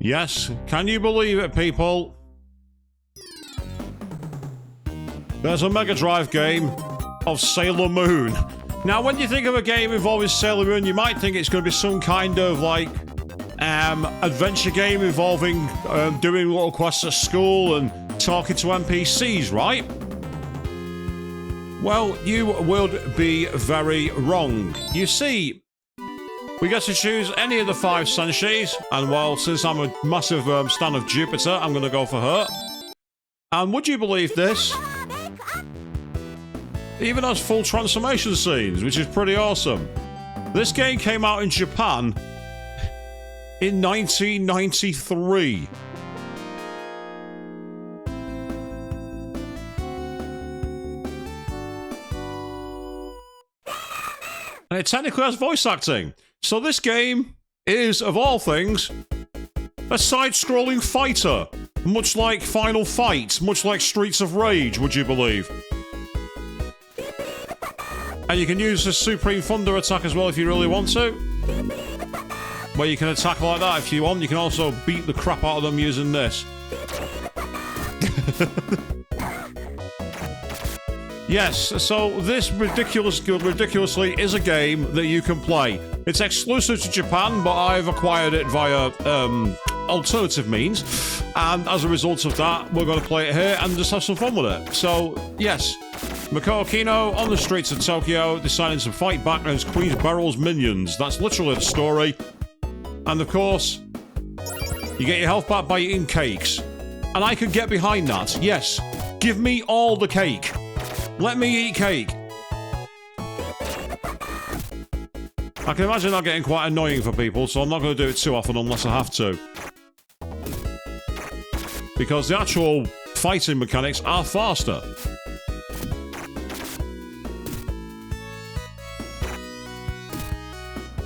Yes, can you believe it, people? There's a Mega Drive game of Sailor Moon. Now, when you think of a game involving Sailor Moon, you might think it's going to be some kind of, like, adventure game involving doing little quests at school and talking to NPCs, right? Well, you would be very wrong. You see, we get to choose any of the 5 Senshis, and well, since I'm a massive stan of Jupiter, I'm going to go for her. And would you believe this? It even has full transformation scenes, which is pretty awesome. This game came out in Japan in 1993. And it technically has voice acting. So this game is, of all things, a side-scrolling fighter. Much like Final Fight, much like Streets of Rage, would you believe? And you can use the Supreme Thunder attack as well if you really want to. Where you can attack like that if you want. You can also beat the crap out of them using this. Yes, so this ridiculously is a game that you can play. It's exclusive to Japan, but I've acquired it via alternative means. And as a result of that, we're going to play it here and just have some fun with it. So, yes, Makoto Kino on the streets of Tokyo, deciding to fight back against Queen's Barrel's minions. That's literally the story. And of course, you get your health back by eating cakes. And I could get behind that. Yes, give me all the cake. Let me eat cake. I can imagine that getting quite annoying for people, so I'm not going to do it too often unless I have to. Because the actual fighting mechanics are faster.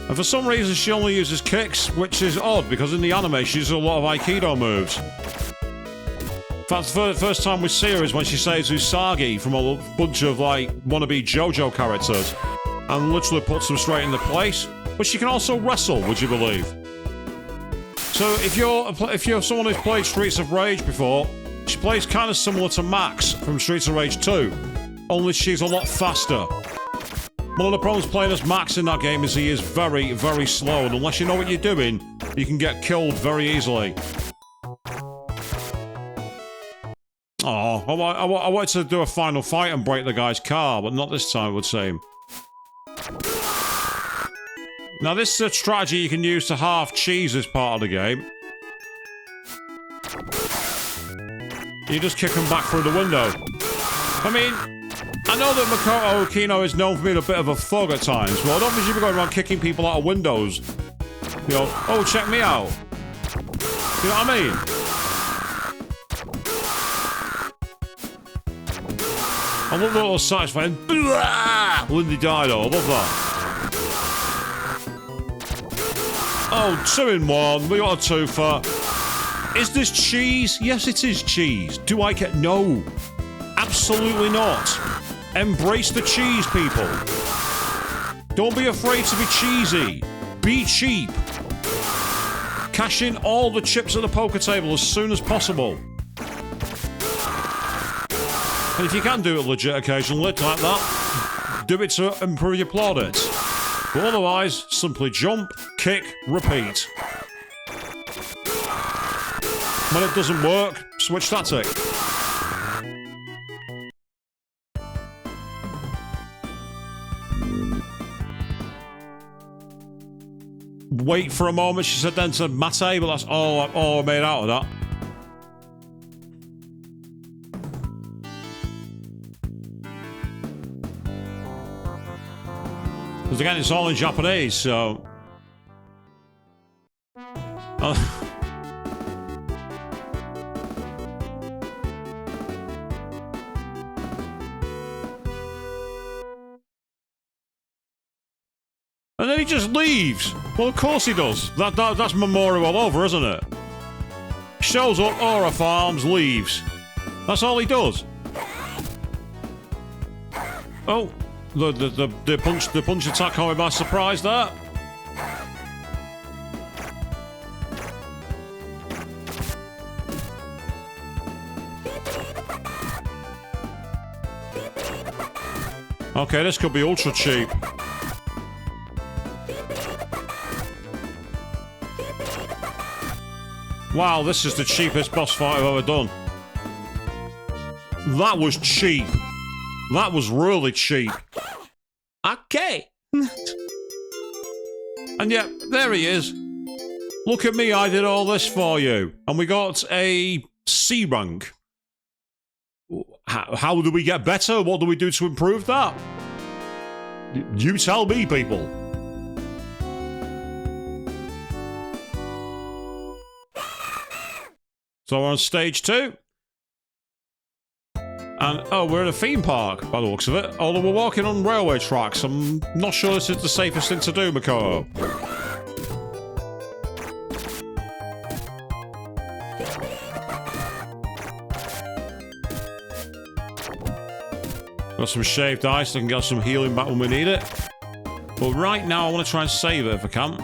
And for some reason she only uses kicks, which is odd, because in the anime she uses a lot of Aikido moves. In fact, the first time we see her is when she saves Usagi from a bunch of, like, wannabe JoJo characters. And literally puts them straight into place. But she can also wrestle, would you believe? So if you're someone who's played Streets of Rage before, she plays kind of similar to Max from Streets of Rage 2. Only she's a lot faster. One of the problems playing as Max in that game is he is very, very slow. And unless you know what you're doing, you can get killed very easily. Oh, I wanted to do a final fight and break the guy's car, but not this time, it would seem. Now, this is a strategy you can use to half cheese this part of the game. You just kick him back through the window. I mean, I know that Makoto Kino is known for being a bit of a thug at times, but I don't think she'd be going around kicking people out of windows. You know, oh, check me out. You know what I mean? I love the little satisfying Lindy Dido, I love that. Oh, 2 in 1, we got a twofer. Is this cheese? Yes, it is cheese. Do I get... No. Absolutely not. Embrace the cheese, people. Don't be afraid to be cheesy. Be cheap. Cash in all the chips at the poker table as soon as possible. And if you can do it legit occasionally, like that, do it to improve your plaudits. But otherwise, simply jump, kick, repeat. When it doesn't work, switch tactic. Wait for a moment, she said, then said mate, but that's all I made out of that. Because again, it's all in Japanese, so... And then he just leaves. Well, of course he does. That's Memorial all over, isn't it? Shows up, Aura Farms, leaves. That's all he does. Oh, the punch attack caught me by surprise there. Okay, this could be ultra cheap. Wow, this is the cheapest boss fight I've ever done. That was cheap. That was really cheap. Okay. And yet, there he is. Look at me, I did all this for you. And we got a C rank. How do we get better? What do we do to improve that? You tell me, people. So we're on stage 2. And, oh, we're in a theme park, by the looks of it. Although we're walking on railway tracks, I'm not sure this is the safest thing to do, Makoto. Got some shaved ice, so I can get some healing back when we need it. But right now, I want to try and save it if I can.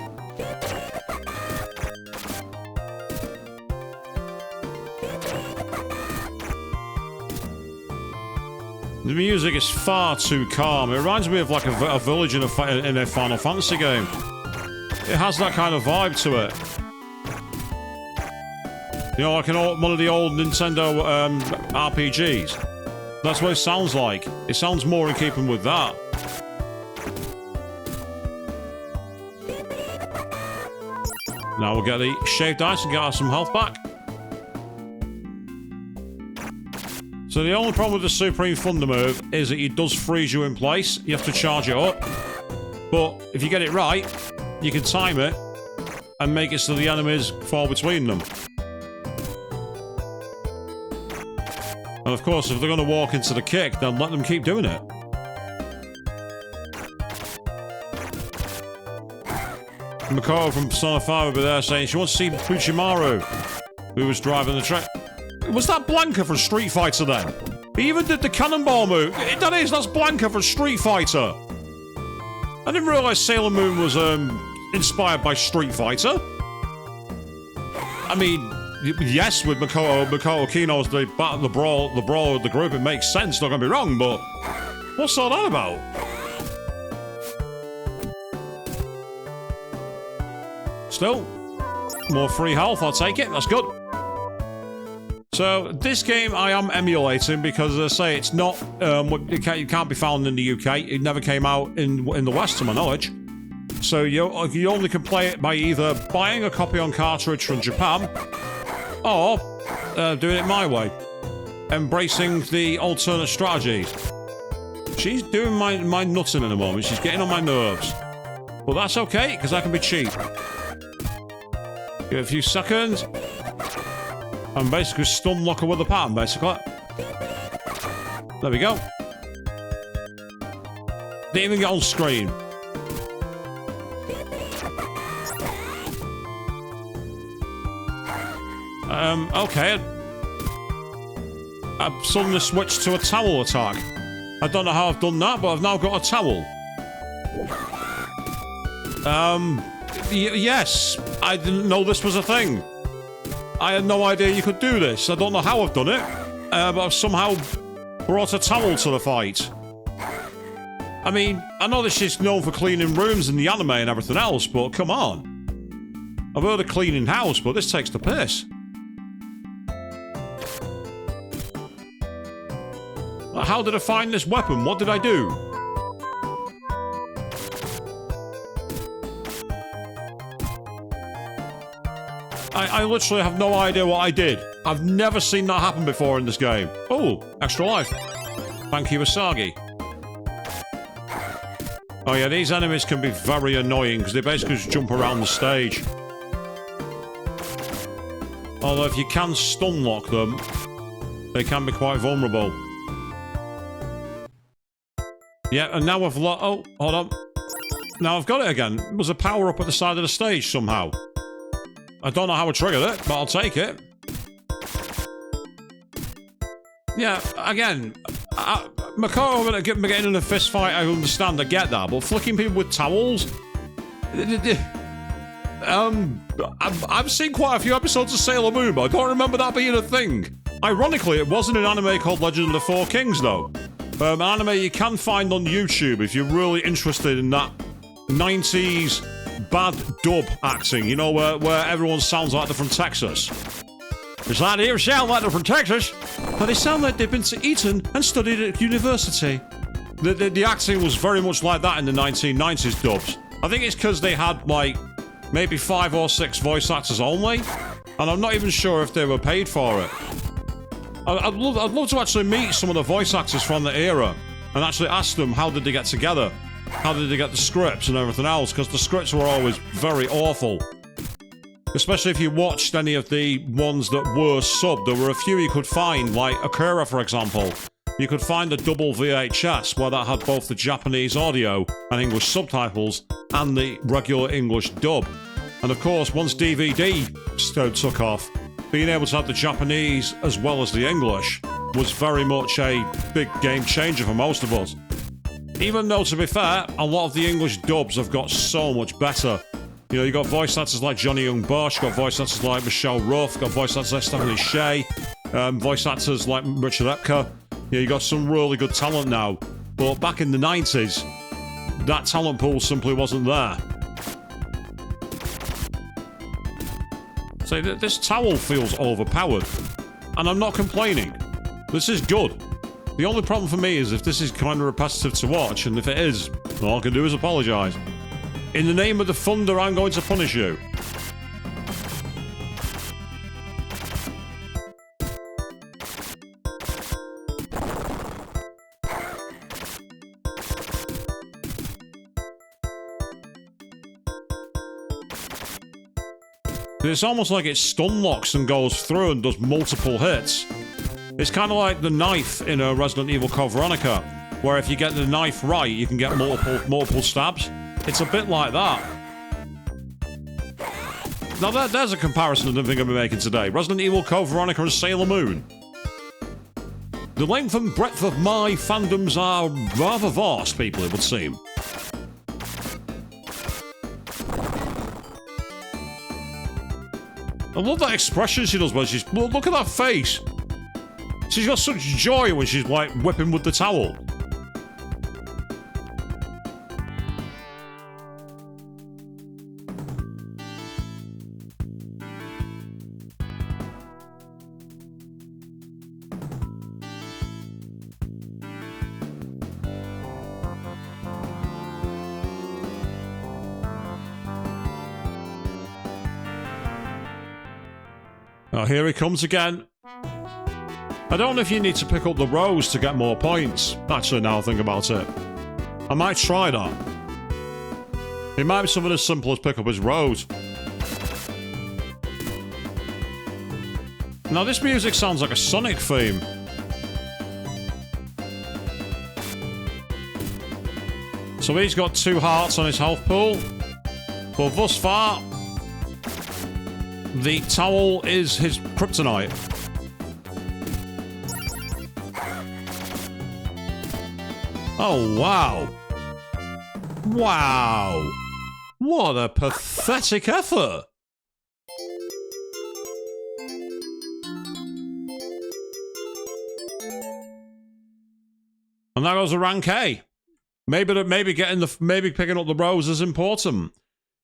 The music is far too calm. It reminds me of like a village in a Final Fantasy game. It has that kind of vibe to it. You know, like one of the old Nintendo RPGs. That's what it sounds like. It sounds more in keeping with that. Now we'll get the shaved ice and get us some health back. So the only problem with the Supreme Thunder move is that it does freeze you in place. You have to charge it up. But if you get it right, you can time it and make it so the enemies fall between them. And of course, if they're going to walk into the kick, then let them keep doing it. Makoto from Persona 5 will be there saying she wants to see Fujimaru, who was driving the train. Was that Blanca from Street Fighter then? He even did the cannonball move. That's Blanca from Street Fighter. I didn't realise Sailor Moon was inspired by Street Fighter. I mean, yes, with Makoto Kino as the brawler of the group, it makes sense, not gonna be wrong, but what's all that about? Still, more free health, I'll take it, that's good. So, this game I am emulating because, as I say, it's not, it can't be found in the UK. It never came out in the West, to my knowledge. So, you only can play it by either buying a copy on cartridge from Japan, or doing it my way. Embracing the alternate strategies. She's doing my nutting in a moment. She's getting on my nerves. But that's okay, because I can be cheap. Give it a few seconds. And basically stun lock her with a pattern, basically. There we go. Didn't even get on screen. Okay. I've suddenly switched to a towel attack. I don't know how I've done that, but I've now got a towel. Yes. I didn't know this was a thing. I had no idea you could do this. I don't know how I've done it, but I've somehow brought a towel to the fight. I mean, I know that she's known for cleaning rooms in the anime and everything else, but come on. I've heard of cleaning house, but this takes the piss. How did I find this weapon? What did I do? I literally have no idea what I did. I've never seen that happen before in this game. Oh, extra life. Thank you, Asagi. Oh yeah, these enemies can be very annoying because they basically just jump around the stage. Although if you can stun lock them, they can be quite vulnerable. Yeah, and now I've oh, hold on. Now I've got it again. It was a power up at the side of the stage somehow. I don't know how I triggered it, but I'll take it. Yeah, again, Makoto getting in a fist fight, I understand, I get that, but flicking people with towels? I've seen quite a few episodes of Sailor Moon, but I don't remember that being a thing. Ironically, it wasn't an anime called Legend of the Four Kings, though. Anime you can find on YouTube if you're really interested in that 90s bad dub acting, you know, where everyone sounds like they're from Texas. It's like they sound like they're from Texas, but they sound like they've been to Eton and studied at university. The acting was very much like that in the 1990s dubs. I think it's because they had, like, maybe 5 or 6 voice actors only, and I'm not even sure if they were paid for it. I'd love to actually meet some of the voice actors from the era and actually ask them how did they get together, how did they get the scripts and everything else, because the scripts were always very awful. Especially if you watched any of the ones that were subbed. There were a few you could find, like Akira, for example. You could find a double VHS where that had both the Japanese audio and English subtitles and the regular English dub. And of course, once DVD took off, being able to have the Japanese as well as the English was very much a big game changer for most of us. Even though, to be fair, a lot of the English dubs have got so much better. You know, you got voice actors like Johnny Young Bosch, got voice actors like Michelle Ruff, got voice actors like Stephanie Shea, voice actors like Richard Epker. Yeah, you got some really good talent now. But back in the 90s, that talent pool simply wasn't there. So this towel feels overpowered. And I'm not complaining. This is good. The only problem for me is if this is kind of repetitive to watch, and if it is, all I can do is apologise. In the name of the thunder, I'm going to punish you. It's almost like it stun locks and goes through and does multiple hits. It's kind of like the knife in a Resident Evil Code Veronica, where if you get the knife right, you can get multiple stabs. It's a bit like that. Now there's a comparison I don't think I'll be making today. Resident Evil Code Veronica and Sailor Moon. The length and breadth of my fandoms are rather vast, people, it would seem. I love that expression she does when she's... Look at that face. She's got such joy when she's, like, whipping with the towel. Oh, here he comes again. I don't know if you need to pick up the rose to get more points. Actually, now I think about it. I might try that. It might be something as simple as pick up his rose. Now, this music sounds like a Sonic theme. So he's got 2 hearts on his health pool. But thus far, the towel is his kryptonite. Oh, wow. Wow. What a pathetic effort. And that goes a rank A. Maybe picking up the rose is important.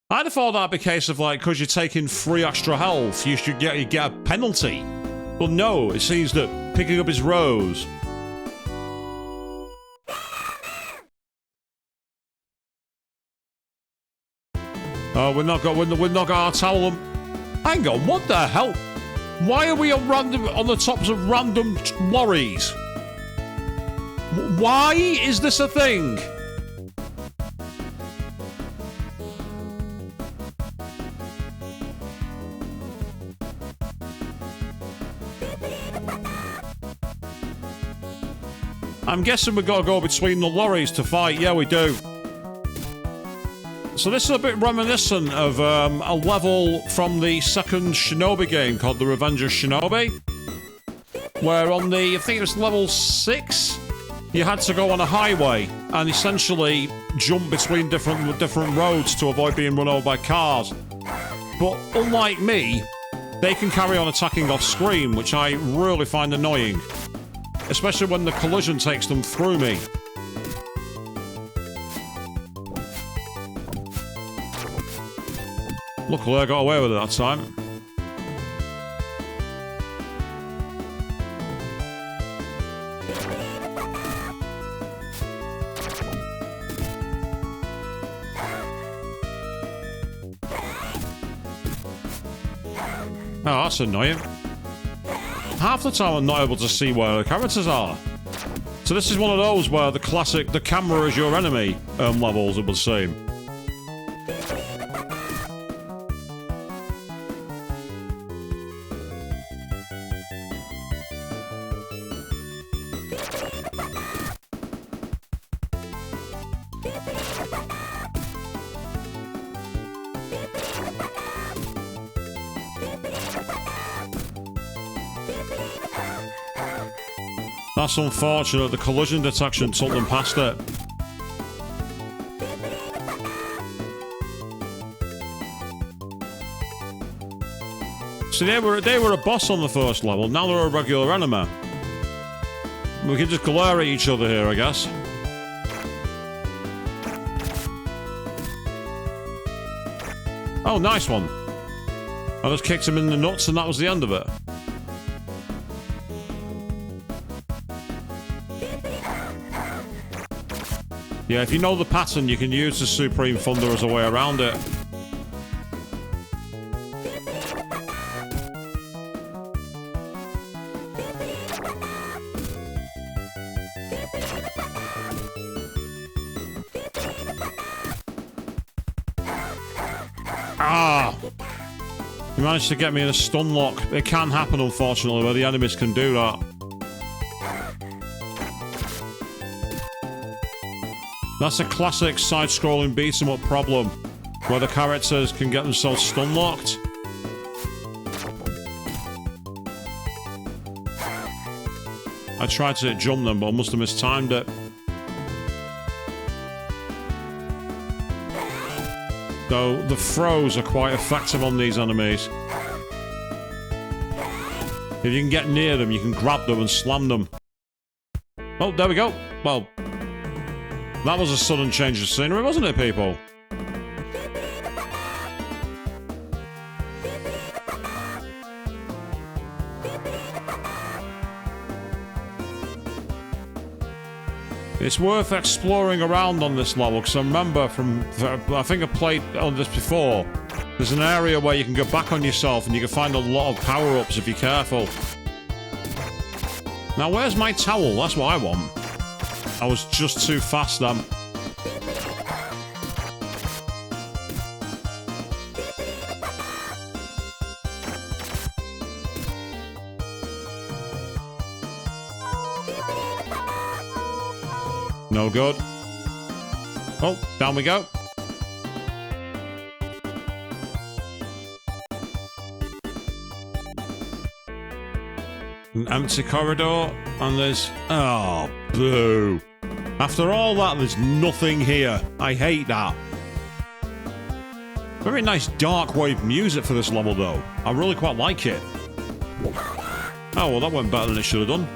I'd have thought that'd be a case of, like, because you're taking 3 extra health, you get a penalty. But no, it seems that picking up his rose... Oh, we've not got our towel. Hang on, what the hell? Why are we on the tops of random lorries? Why is this a thing? I'm guessing we've got to go between the lorries to fight. Yeah, we do. So this is a bit reminiscent of a level from the second Shinobi game called The Revenge of Shinobi, where on I think it was level 6, you had to go on a highway and essentially jump between different roads to avoid being run over by cars. But unlike me, they can carry on attacking off screen, which I really find annoying. especially when the collision takes them through me. Luckily, I got away with it that time. Oh, that's annoying. Half the time I'm not able to see where the characters are. So this is one of those where the classic, the camera is your enemy levels, it would seem. That's unfortunate, the collision detection took them past it. So they were a boss on the first level, now they're a regular enemy. We can just glare at each other here, I guess. Oh, nice one. I just kicked him in the nuts and that was the end of it. Yeah, if you know the pattern, you can use the Supreme Thunder as a way around it. Ah! You managed to get me in a stun lock. It can happen, unfortunately, where the enemies can do that. That's a classic side-scrolling beat-em-up problem, where the characters can get themselves stun-locked. I tried to jump them, but I must have mistimed it. Though the throws are quite effective on these enemies. If you can get near them, you can grab them and slam them. Oh, there we go. Well, that was a sudden change of scenery, wasn't it, people? It's worth exploring around on this level, because I remember from... I think I played on this before. There's an area where you can go back on yourself and you can find a lot of power-ups if you're careful. Now, where's my towel? That's what I want. I was just too fast then. No good. Oh, down we go. An empty corridor, and there's... Oh, boo. After all that, there's nothing here. I hate that. Very nice dark wave music for this level, though. I really quite like it. Oh, well, that went better than it should have done.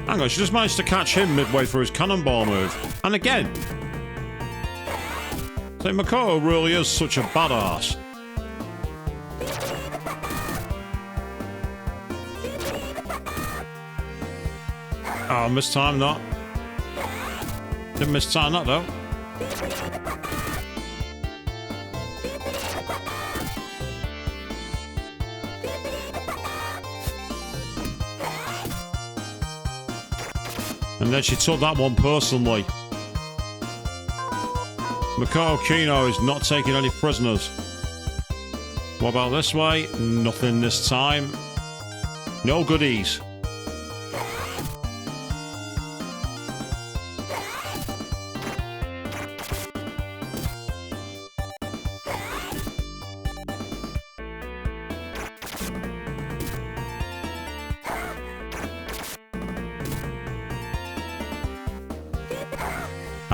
Hang on, she just managed to catch him midway through his cannonball move. And again. So Makoto really is such a badass. Oh, mistimed that. Didn't mistime that though. And then she took that one personally. Makoto Kino is not taking any prisoners. What about this way? Nothing this time. No goodies.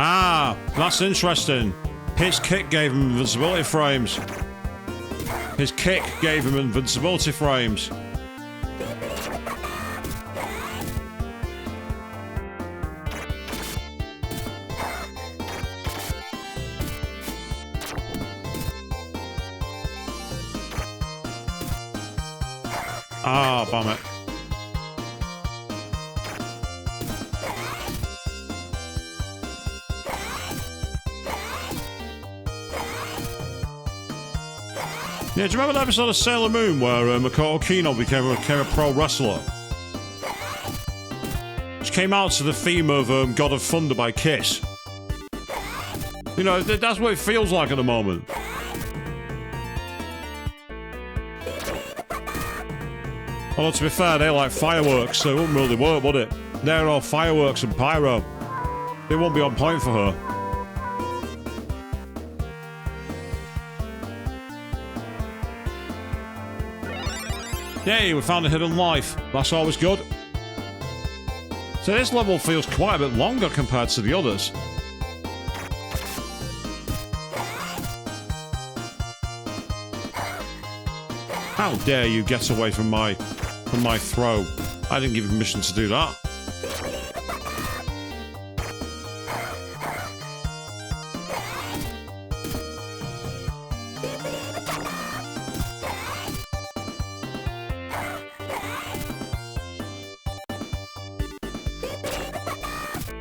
Ah, that's interesting. His kick gave him invincibility frames. His kick gave him invincibility frames. Ah, damn it. Yeah, do you remember that episode of Sailor Moon where Makoto Kino became a pro wrestler? Which came out to the theme of God of Thunder by Kiss. You know, that's what it feels like at the moment. Although, to be fair, they're like fireworks, so it wouldn't really work, would it? They're all fireworks and pyro. They won't be on point for her. Yay, we found a hidden life. That's always good. So this level feels quite a bit longer compared to the others. How dare you get away from my throw? I didn't give you permission to do that.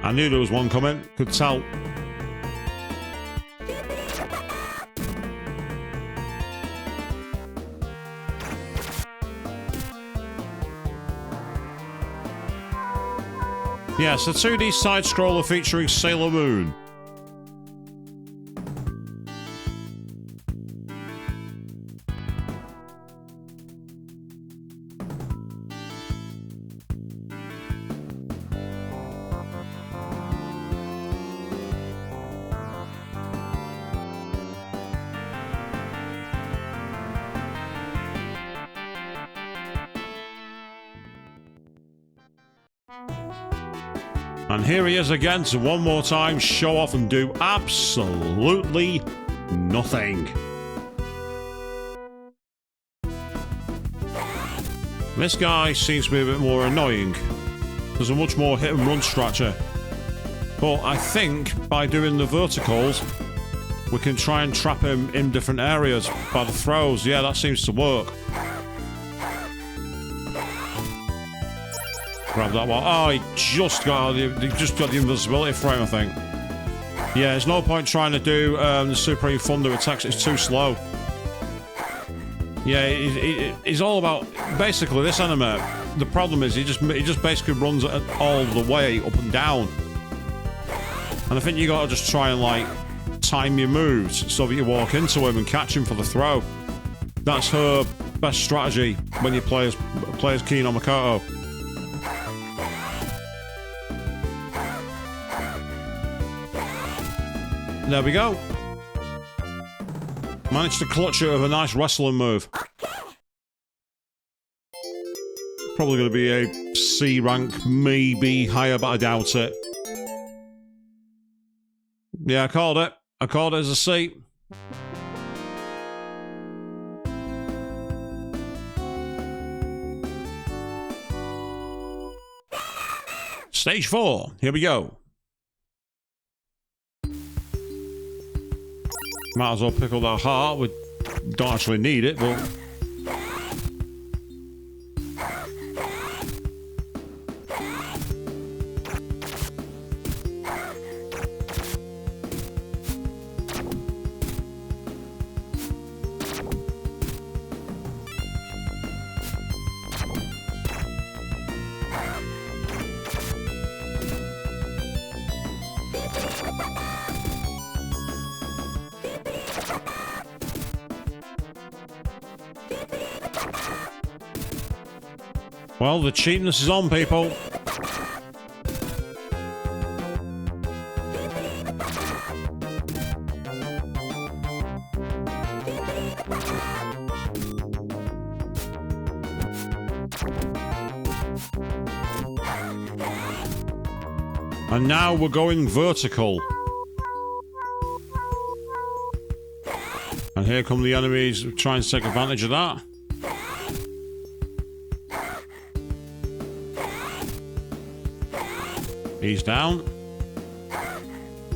I knew there was one coming, could tell. Yes, a 2D side-scroller featuring Sailor Moon. And here he is again to one more time show off and do absolutely nothing. This guy seems to be a bit more annoying. There's a much more hit and run structure. But I think by doing the verticals, we can try and trap him in different areas by the throws. Yeah, that seems to work. Grab that one. Oh, he just got the invisibility frame, I think. Yeah, there's no point trying to do the Supreme Thunder attacks. It's too slow. Yeah, it's all about basically this anime. The problem is he just basically runs all the way up and down. And I think you got to just try and like time your moves so that you walk into him and catch him for the throw. That's her best strategy when you play as Kino Makoto. There we go. Managed to clutch it with a nice wrestling move. Probably going to be a C rank, maybe higher, but I doubt it. Yeah, I called it. I called it as a C. Stage 4. Here we go. Might as well pick up that heart. We don't actually need it, but... Well, the cheapness is on, people. And now we're going vertical. And here come the enemies trying to take advantage of that. He's down.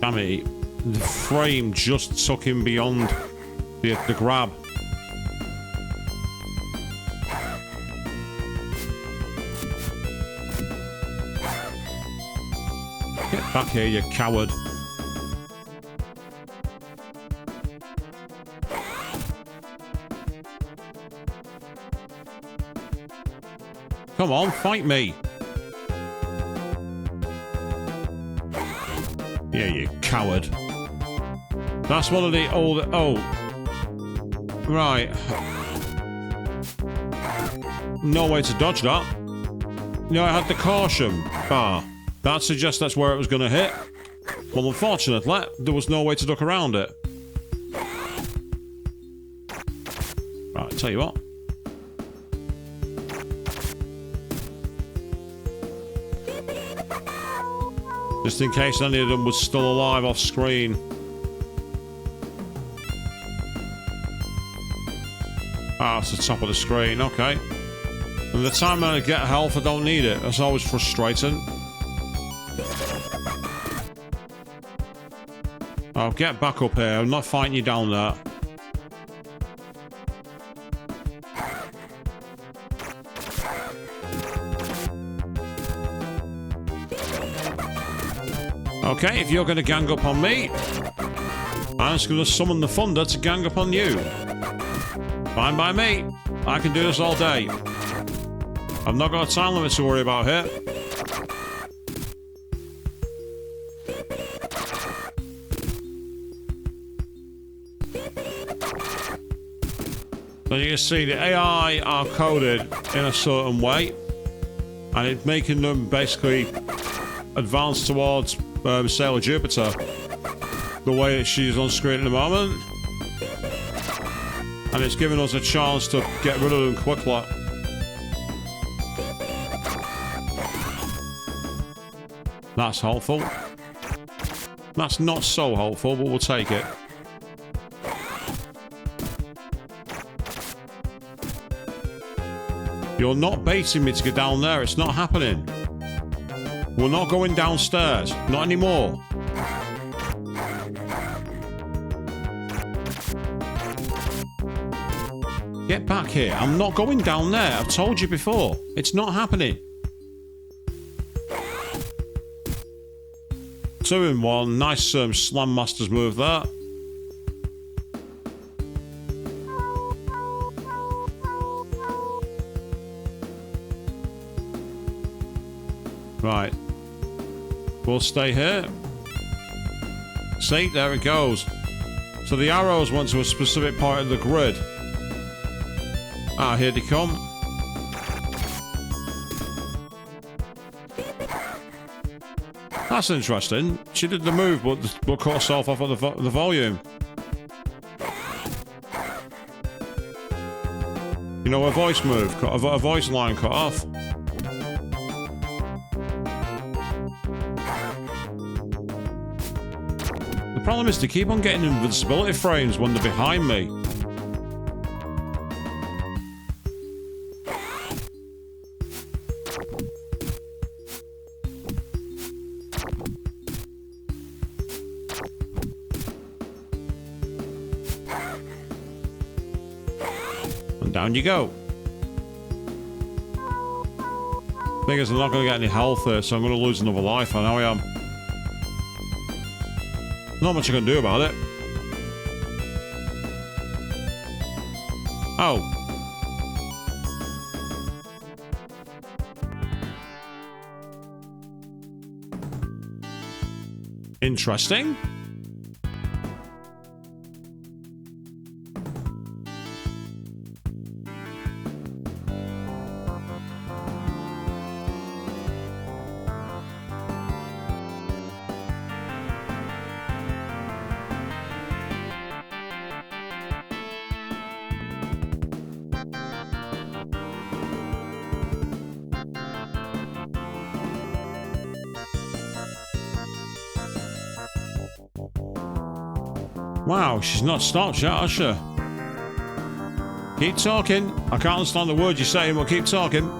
Damn it. The frame just took him beyond the grab. Get back here, you coward. Come on, fight me. Yeah, you coward. That's one of the old... Oh. Right. No way to dodge that. No, I had the caution bar. That suggests that's where it was going to hit. Well, unfortunately, there was no way to duck around it. Right, tell you what. Just in case any of them was still alive off screen. Ah, it's the top of the screen, okay. And the time I get health, I don't need it. That's always frustrating. Oh, get back up here. I'm not fighting you down there. Okay, if you're going to gang up on me, I'm just going to summon the thunder to gang up on you. Fine by me. I can do this all day. I've not got a time limit to worry about here. So you can see the AI are coded in a certain way, and it's making them basically advance towards Sailor Jupiter, the way that she's on screen at the moment, and it's giving us a chance to get rid of them quickly. That's helpful. That's not so helpful, but we'll take it. You're not baiting me to get down there. It's not happening. We're not going downstairs. Not anymore. Get back here. I'm not going down there. I've told you before. It's not happening. 2 in 1. Nice Slam Masters move there. Right. We'll stay here. See, there it goes. So the arrows went to a specific part of the grid. Ah, here they come. That's interesting. She did the move, but cut herself off of the volume. You know, a voice move, a voice line cut off. The problem is they keep on getting invincibility frames when they're behind me. And down you go. Thing is, I'm not going to get any health there, so I'm going to lose another life. I know I am. Not much I can do about it. Oh. Interesting. Wow, she's not stopped yet, has she? Keep talking. I can't understand the words you're saying, but keep talking.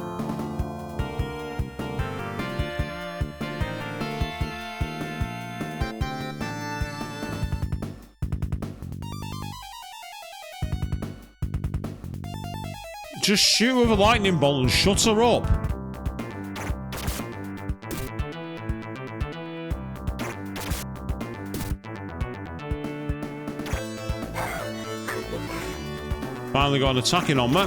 Just shoot with a lightning bolt and shut her up. Finally got an attacking on me.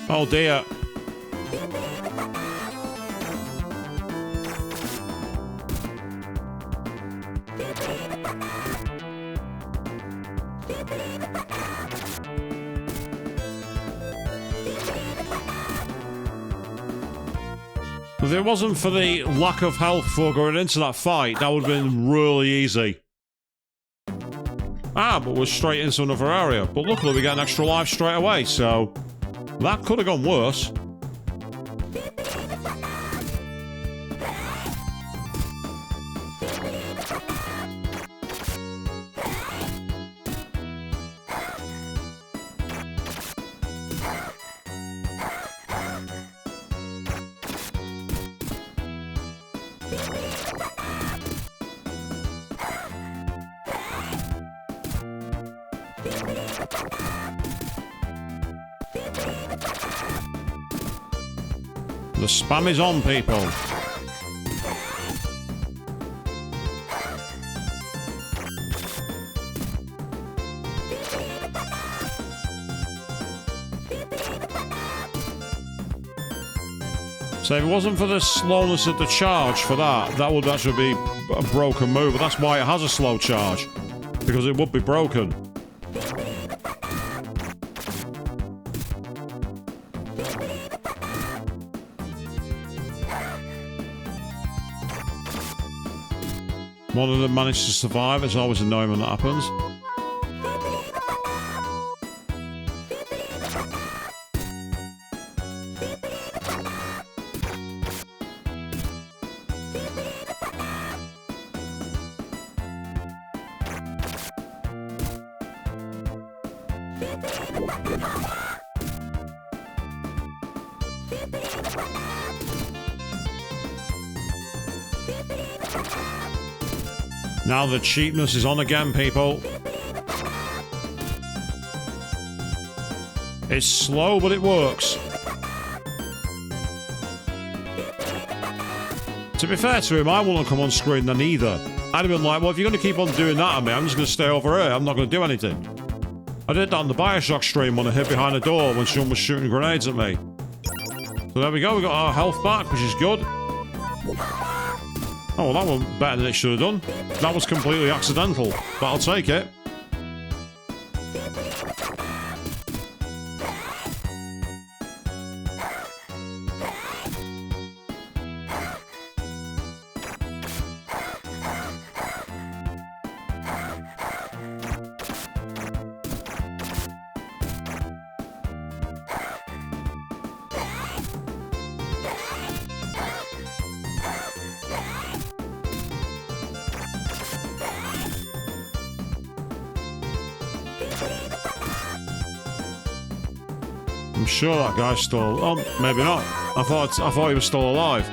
Oh dear. If it wasn't for the lack of health for going into that fight, that would have been really easy. Ah, but we're straight into another area. But luckily we get an extra life straight away, so that could have gone worse. The spam is on, people. So if it wasn't for the slowness of the charge for that would actually be a broken move. But that's why it has a slow charge, because it would be broken. One of them managed to survive. It's always annoying when that happens. Now the cheapness is on again, people. It's slow, but it works. To be fair to him, I wouldn't have come on screen then either. I'd have been like, well, if you're going to keep on doing that at me, I'm just going to stay over here. I'm not going to do anything. I did that on the Bioshock stream when I hid behind a door when someone was shooting grenades at me. So there we go, we got our health back, which is good. Oh, well, that was better than it should have done. That was completely accidental, but I'll take it. I'm sure that guy's still... Oh, maybe not. I thought he was still alive.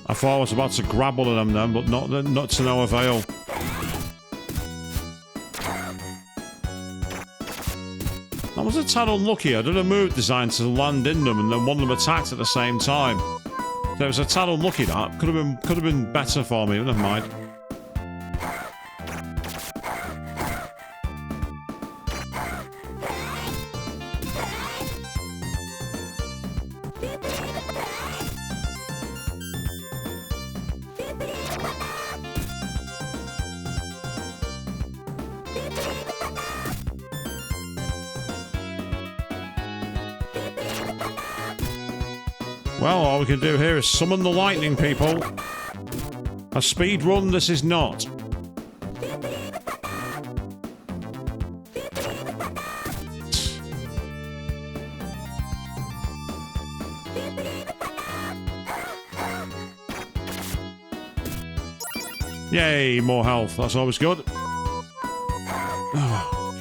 I thought I was about to grab one of them then, but not to no avail. I was a tad unlucky. I did a move designed to land in them, and then one of them attacked at the same time. So it was a tad unlucky. That could have been better for me. But never mind. Well, all we can do here is summon the lightning, people. A speed run, this is not. Yay, more health. That's always good. Oh,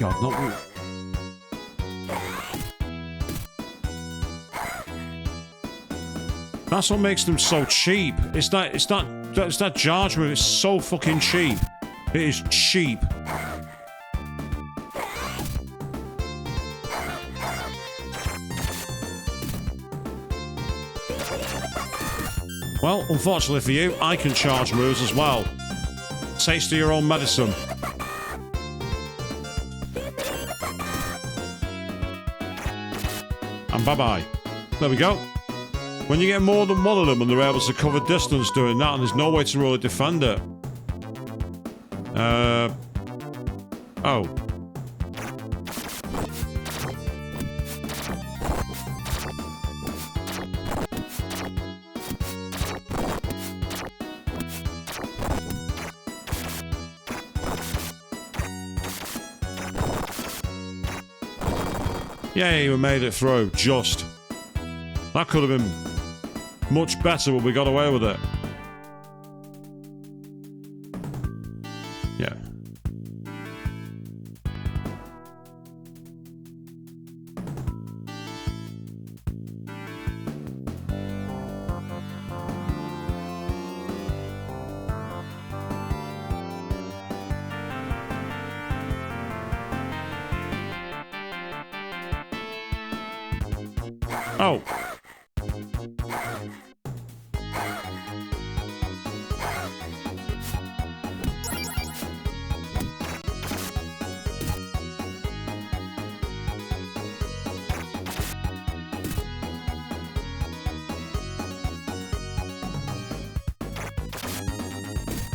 God, not... That's what makes them so cheap. It's that charge move. It's so fucking cheap. It is cheap. Well, unfortunately for you, I can charge moves as well. Taste of your own medicine. And bye-bye. There we go. When you get more than one of them and they're able to cover distance doing that, and there's no way to really defend it. Oh. Yay, we made it through, just. That could have been much better, but we got away with it. Yeah. Oh.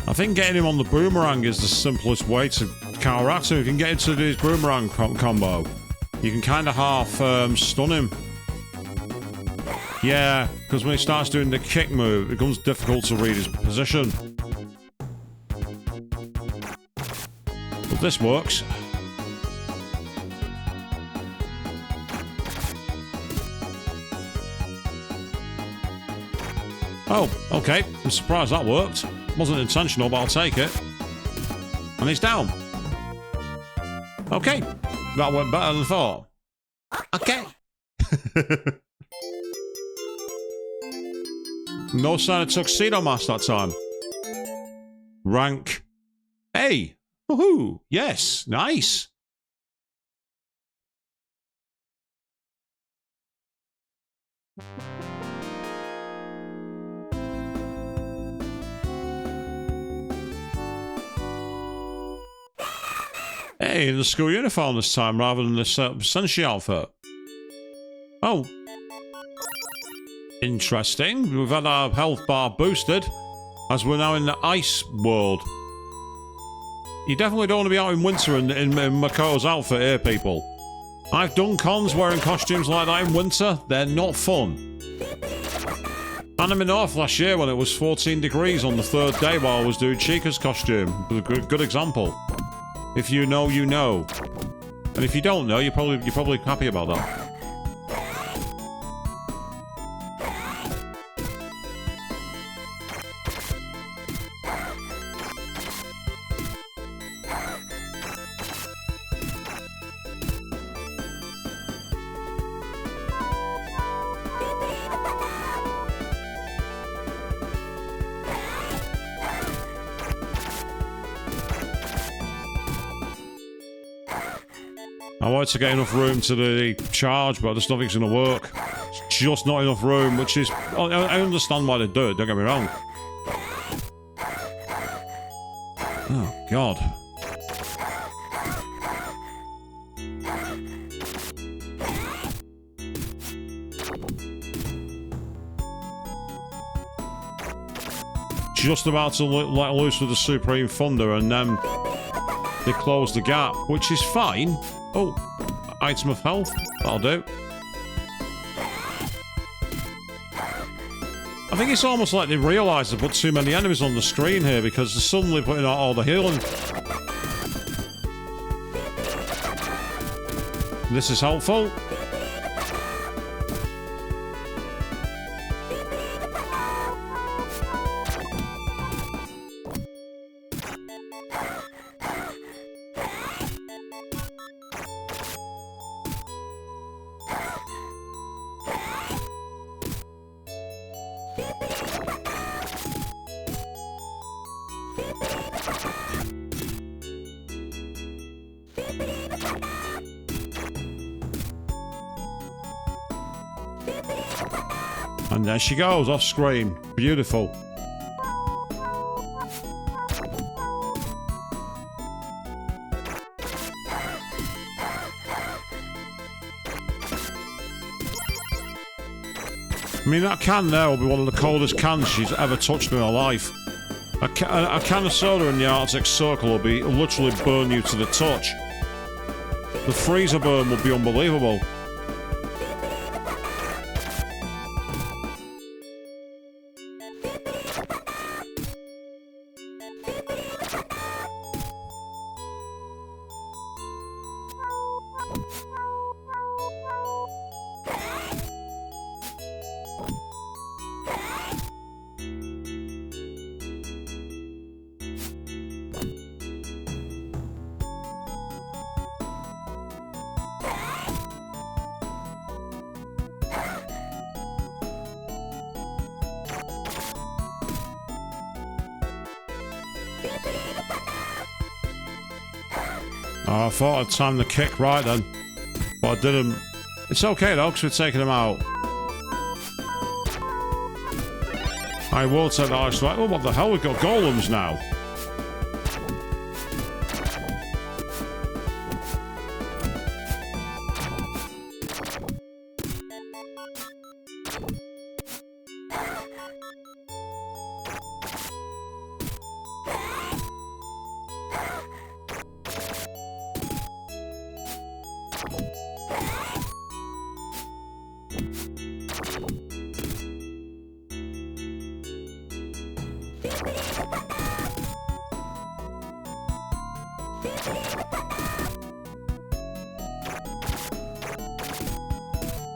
I think getting him on the boomerang is the simplest way to counteract him. If you can get him to do his boomerang combo, you can kind of half stun him. Yeah, because when he starts doing the kick move, it becomes difficult to read his position. But this works. Oh, okay. I'm surprised that worked. Wasn't intentional, but I'll take it. And he's down. Okay. That went better than I thought. Okay. No sign of Tuxedo Mask that time. Rank A. Woohoo! Yes, nice. Hey, in the school uniform this time rather than the Senshi outfit. Oh. Interesting. We've had our health bar boosted as we're now in the ice world. You definitely don't want to be out in winter in Makoto's outfit here, people. I've done cons wearing costumes like that in winter. They're not fun. Anime North last year when it was 14 degrees on the third day while I was doing Chica's costume. It was a good example. If you know, you know. And if you don't know, you're probably happy about that. I wanted to get enough room to the charge, but there's nothing's going to work. It's just not enough room, which is... I understand why they do it, don't get me wrong. Oh, God. Just about to let loose with the Supreme Thunder, and then they close the gap, which is fine. Oh, item of health. That'll do. I think it's almost like they realise they put too many enemies on the screen here because they're suddenly putting out all the healing. This is helpful. And there she goes, off screen. Beautiful. I mean, that can there will be one of the coldest cans she's ever touched in her life. A can of soda in the Arctic Circle will be literally burn you to the touch. The freezer burn will be unbelievable. Oh, I thought I'd timed the kick right then, but I didn't. It's okay though, because we're taking him out. I will take the ice right. Oh, what the hell? We've got golems now.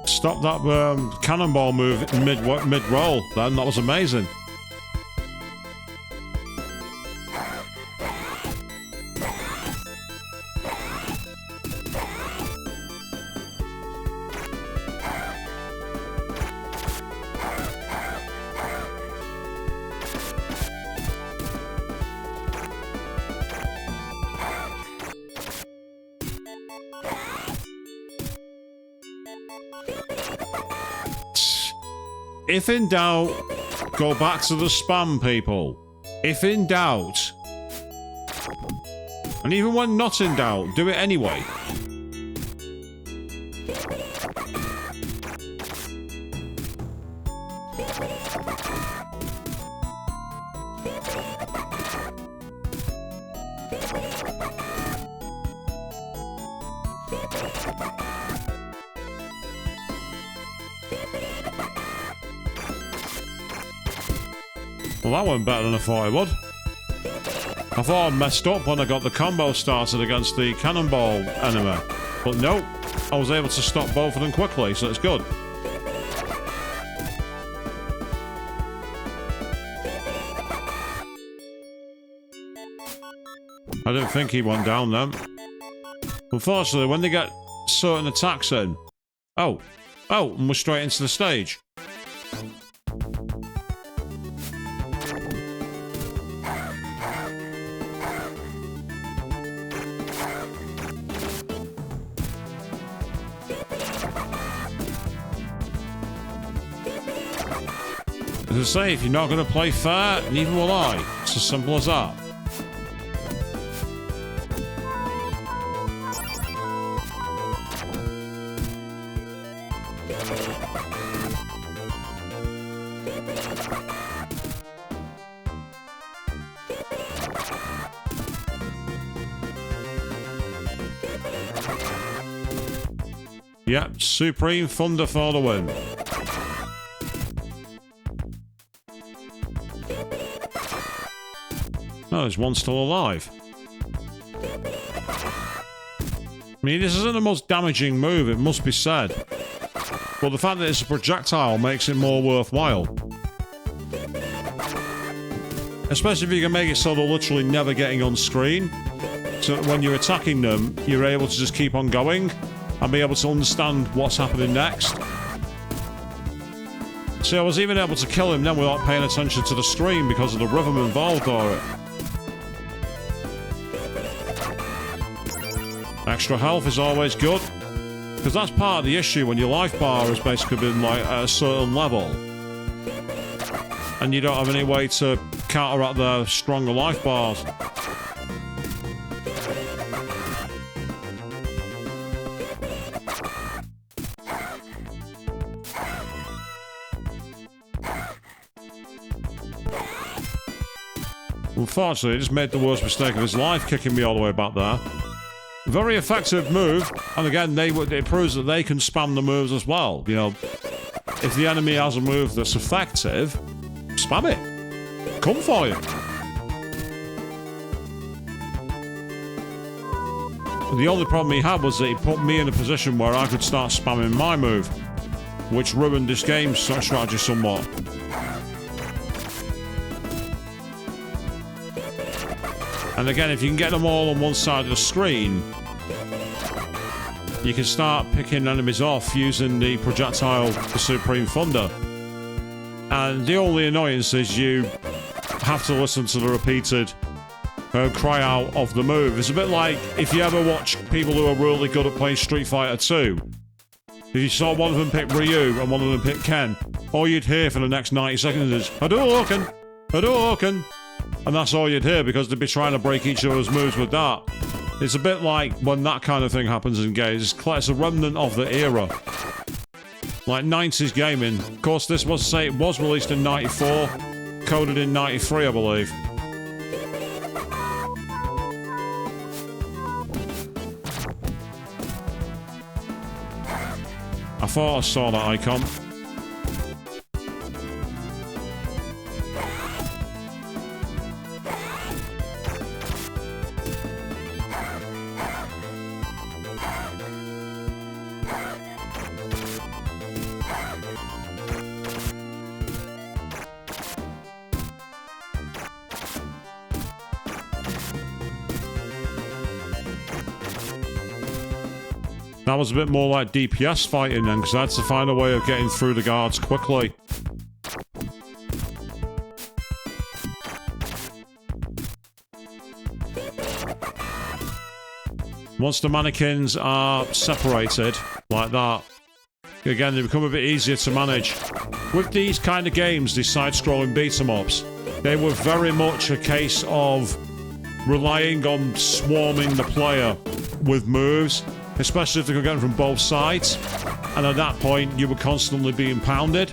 Stop that cannonball move mid-roll then, that was amazing. If in doubt, go back to the spam, people. If in doubt. And even when not in doubt, do it anyway. Well, that went better than I thought it would. I thought I messed up when I got the combo started against the cannonball enemy. But nope, I was able to stop both of them quickly, so it's good. I didn't think he went down then. Unfortunately, when they get certain attacks in... Oh, and we're straight into the stage. As I say, if you're not going to play fair, neither will I. It's as simple as that. Yep, Supreme Thunder for the win. Oh, there's one still alive. I mean, this isn't the most damaging move, it must be said. But the fact that it's a projectile makes it more worthwhile. Especially if you can make it so they're literally never getting on screen. So that when you're attacking them, you're able to just keep on going and be able to understand what's happening next. See, I was even able to kill him then without paying attention to the screen because of the rhythm involved or it. Extra health is always good. Because that's part of the issue when your life bar has basically been like at a certain level. And you don't have any way to counteract the stronger life bars. Unfortunately, it just made the worst mistake of his life, kicking me all the way back there. Very effective move, and again, it proves that they can spam the moves as well. You know, if the enemy has a move that's effective, spam it. Come for you. The only problem he had was that he put me in a position where I could start spamming my move, which ruined this game's strategy somewhat. And again, if you can get them all on one side of the screen, you can start picking enemies off using the projectile, the Supreme Thunder. And the only annoyance is you have to listen to the repeated cry out of the move. It's a bit like if you ever watch people who are really good at playing Street Fighter 2. If you saw one of them pick Ryu and one of them pick Ken, all you'd hear for the next 90 seconds is Hadouken! Hadouken! And that's all you'd hear because they'd be trying to break each other's moves with that. It's a bit like when that kind of thing happens in games. It's a remnant of the era. Like 90s gaming. Of course, this was released in 94, coded in 93, I believe. I thought I saw that icon. That was a bit more like DPS fighting then, because I had to find a way of getting through the guards quickly. Once the mannequins are separated, like that, again, they become a bit easier to manage. With these kind of games, these side-scrolling beat-em-ups, they were very much a case of relying on swarming the player with moves, especially if they could get them from both sides. And at that point, you were constantly being pounded.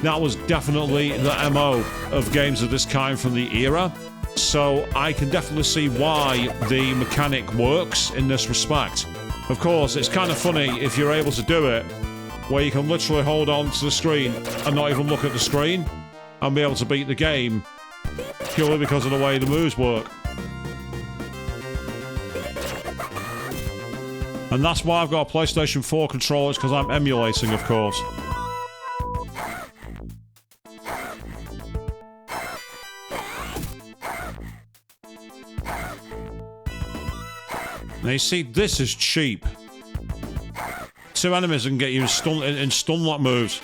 That was definitely the MO of games of this kind from the era. So I can definitely see why the mechanic works in this respect. Of course, it's kind of funny if you're able to do it, where you can literally hold on to the screen and not even look at the screen, and be able to beat the game, purely because of the way the moves work. And that's why I've got a PlayStation 4 controller, because I'm emulating, of course. Now you see, this is cheap. 2 enemies can get you in stun lock moves.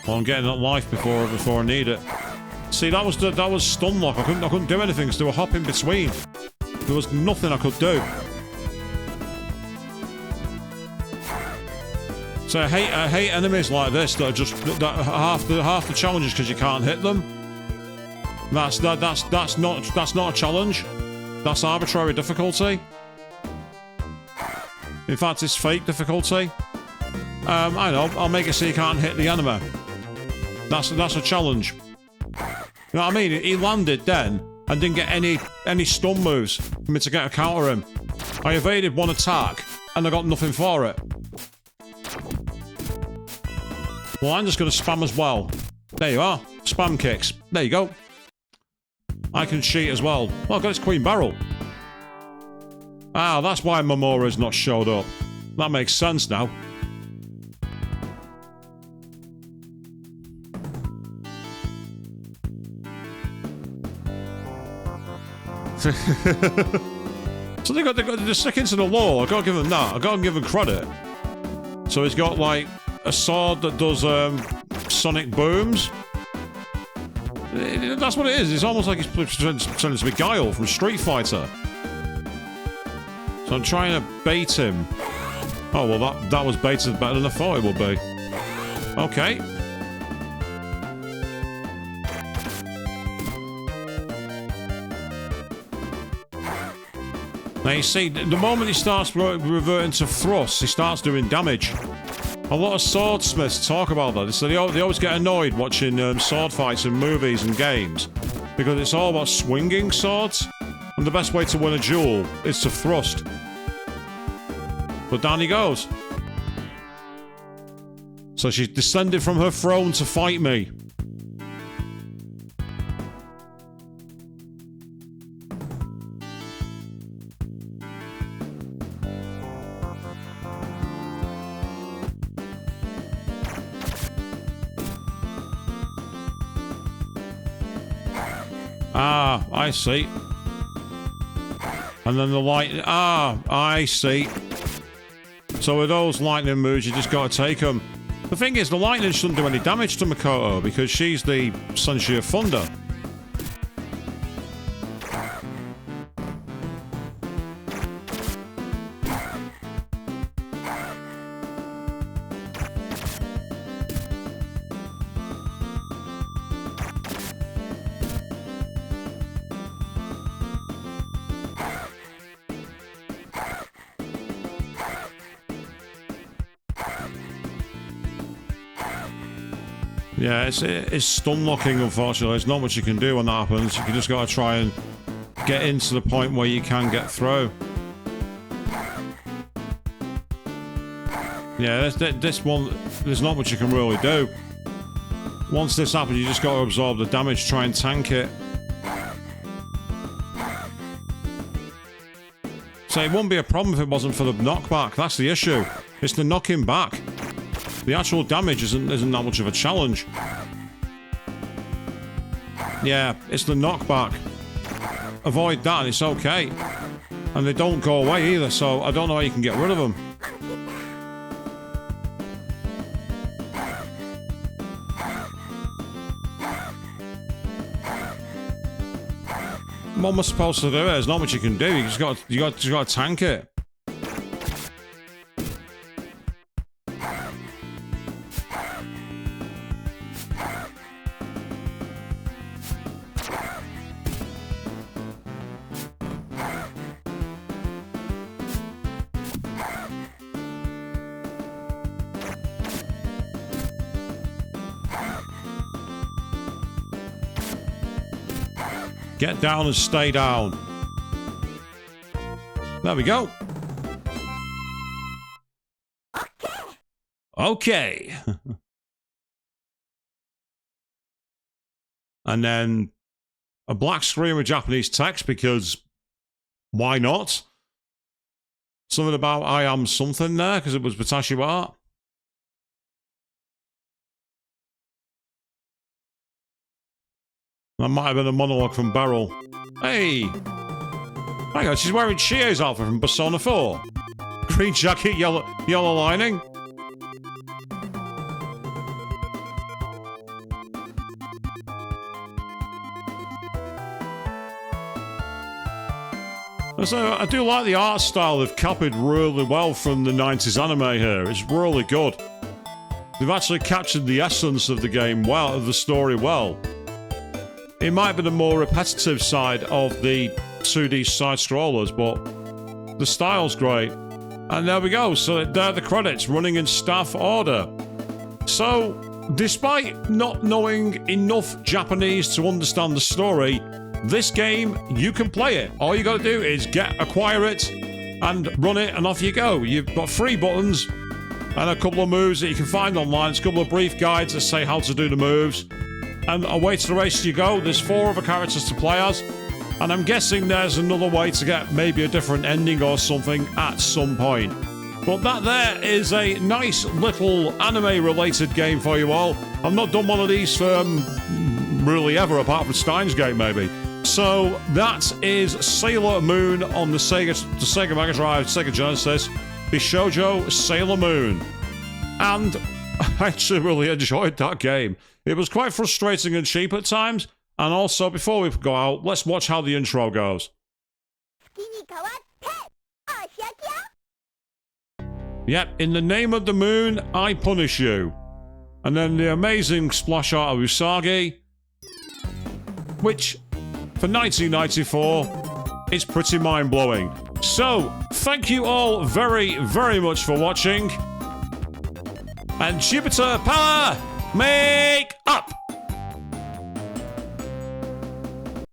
Well, I'm getting that life before I need it. See, that was stun lock. I couldn't do anything because they were hopping between. There was nothing I could do. So I hate enemies like this that are just half the challenge is because you can't hit them. That's not a challenge. That's arbitrary difficulty. In fact, it's fake difficulty. I know. I'll make it so you can't hit the enemy. That's a challenge. You know what I mean? He landed then and didn't get any stun moves for me to get a counter him. I evaded one attack and I got nothing for it. Well, I'm just going to spam as well. There you are. Spam kicks. There you go. I can cheat as well. Oh, I've got its Queen Barrel. Ah, that's why Momora's not showed up. That makes sense now. So they're sticking to the law. I gotta give them that. I gotta give them credit. So he's got like a sword that does sonic booms. That's what it is. It's almost like he's pretending to be Guile from Street Fighter. So I'm trying to bait him. Oh well, that was baited better than I thought it would be. Okay. Now you see, the moment he starts reverting to thrust, he starts doing damage. A lot of swordsmiths talk about that. So they always get annoyed watching sword fights in movies and games because it's all about swinging swords, and the best way to win a duel is to thrust. But down he goes. So she's descended from her throne to fight me. Ah, I see. And then the light... Ah, I see. So with those lightning moves, you just gotta take them. The thing is, the lightning shouldn't do any damage to Makoto because she's the Senshi of Thunder. Yeah, it's stun locking, unfortunately. There's not much you can do when that happens. You just gotta try and get into the point where you can get through. Yeah, this one, there's not much you can really do. Once this happens, you just gotta absorb the damage, try and tank it. So it wouldn't be a problem if it wasn't for the knockback. That's the issue. It's the knocking back. The actual damage isn't that much of a challenge. Yeah, it's the knockback. Avoid that and it's okay. And they don't go away either, so I don't know how you can get rid of them. What am I supposed to do? There's not much you can do. You just got to tank it. Get down and stay down. There we go. Okay. And then a black screen with Japanese text because why not? Something about I am something there because it was Batashi art. That might have been a monologue from Beryl. Hey! Hang on, she's wearing Chio's outfit from Persona 4. Green jacket, yellow lining. So I do like the art style they've copied really well from the 90s anime here. It's really good. They've actually captured the essence of the game well, of the story well. It might be the more repetitive side of the 2D side-scrollers, but the style's great. And there we go, so there are the credits, running in staff order. So, despite not knowing enough Japanese to understand the story, this game, you can play it. All you gotta do is acquire it, and run it, and off you go. You've got 3 buttons, and a couple of moves that you can find online. There's a couple of brief guides that say how to do the moves. And away to the races you go. There's 4 other characters to play as. And I'm guessing there's another way to get maybe a different ending or something at some point. But that there is a nice little anime-related game for you all. I've not done one of these for really ever, apart from Steins Gate, maybe. So that is Sailor Moon on the Sega Mega Drive, Sega Genesis, Bishoujo Sailor Moon. And I actually really enjoyed that game. It was quite frustrating and cheap at times. And also, before we go out, let's watch how the intro goes. Yep, in the name of the moon, I punish you. And then the amazing splash art of Usagi, which, for 1994, is pretty mind-blowing. So, thank you all very, very much for watching. And Jupiter Power, make up!